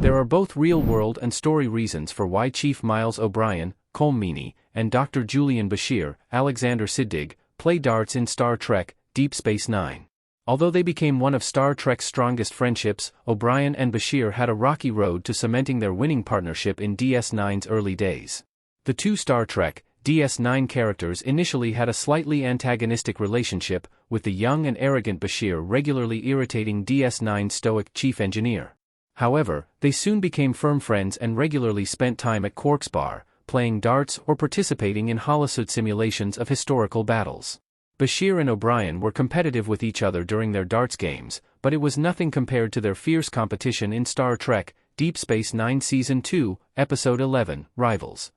There are both real-world and story reasons for why Chief Miles O'Brien, Colm Meaney, and Dr. Julian Bashir, Alexander Siddig, play darts in Star Trek, Deep Space Nine. Although they became one of Star Trek's strongest friendships, O'Brien and Bashir had a rocky road to cementing their winning partnership in DS9's early days. The two Star Trek, DS9 characters initially had a slightly antagonistic relationship, with the young and arrogant Bashir regularly irritating DS9's stoic chief engineer. However, they soon became firm friends and regularly spent time at Quark's bar, playing darts or participating in holosuit simulations of historical battles. Bashir and O'Brien were competitive with each other during their darts games, but it was nothing compared to their fierce competition in Star Trek, Deep Space Nine Season 2, Episode 11, Rivals.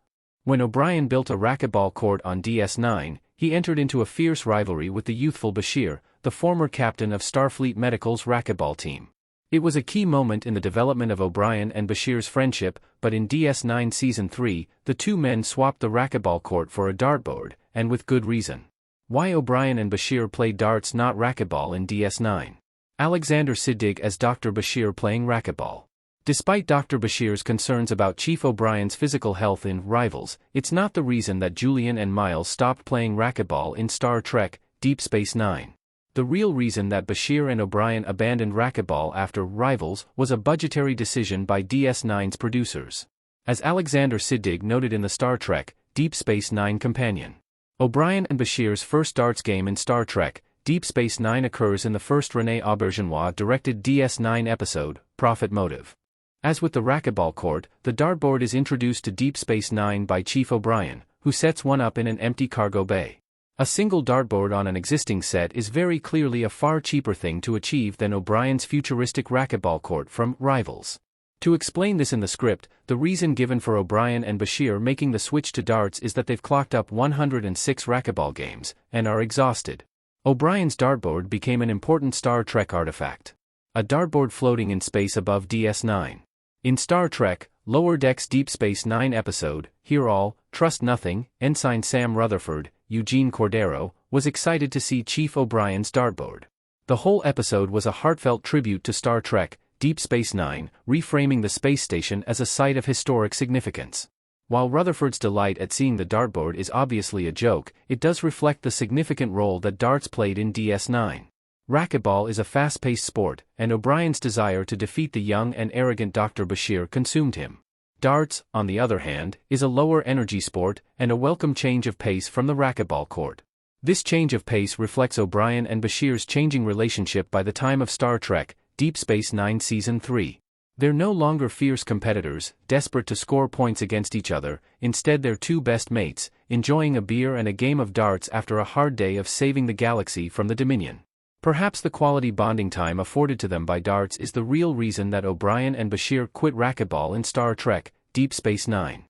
When O'Brien built a racquetball court on DS9, he entered into a fierce rivalry with the youthful Bashir, the former captain of Starfleet Medical's racquetball team. It was a key moment in the development of O'Brien and Bashir's friendship, but in DS9 Season 3, the two men swapped the racquetball court for a dartboard, and with good reason. Why O'Brien and Bashir played darts not racquetball in DS9. Alexander Siddig as Dr. Bashir playing racquetball. Despite Dr. Bashir's concerns about Chief O'Brien's physical health in Rivals, it's not the reason that Julian and Miles stopped playing racquetball in Star Trek, Deep Space Nine. The real reason that Bashir and O'Brien abandoned racquetball after Rivals was a budgetary decision by DS9's producers. As Alexander Siddig noted in the Star Trek, Deep Space Nine companion. O'Brien and Bashir's first darts game in Star Trek, Deep Space Nine occurs in the first René Auberjonois-directed DS9 episode, Profit Motive. As with the racquetball court, the dartboard is introduced to Deep Space Nine by Chief O'Brien, who sets one up in an empty cargo bay. A single dartboard on an existing set is very clearly a far cheaper thing to achieve than O'Brien's futuristic racquetball court from Rivals. To explain this in the script, the reason given for O'Brien and Bashir making the switch to darts is that they've clocked up 106 racquetball games, and are exhausted. O'Brien's dartboard became an important Star Trek artifact. A dartboard floating in space above DS9. In Star Trek, Lower Decks Deep Space Nine episode, Hear All, Trust Nothing, Ensign Sam Rutherford, Eugene Cordero, was excited to see Chief O'Brien's dartboard. The whole episode was a heartfelt tribute to Star Trek, Deep Space Nine, reframing the space station as a site of historic significance. While Rutherford's delight at seeing the dartboard is obviously a joke, it does reflect the significant role that darts played in DS9. Racquetball is a fast-paced sport, and O'Brien's desire to defeat the young and arrogant Dr. Bashir consumed him. Darts, on the other hand, is a lower-energy sport, and a welcome change of pace from the racquetball court. This change of pace reflects O'Brien and Bashir's changing relationship by the time of Star Trek, Deep Space Nine Season 3. They're no longer fierce competitors, desperate to score points against each other. Instead they're two best mates, enjoying a beer and a game of darts after a hard day of saving the galaxy from the Dominion. Perhaps the quality bonding time afforded to them by darts is the real reason that O'Brien and Bashir quit racquetball in Star Trek, Deep Space Nine.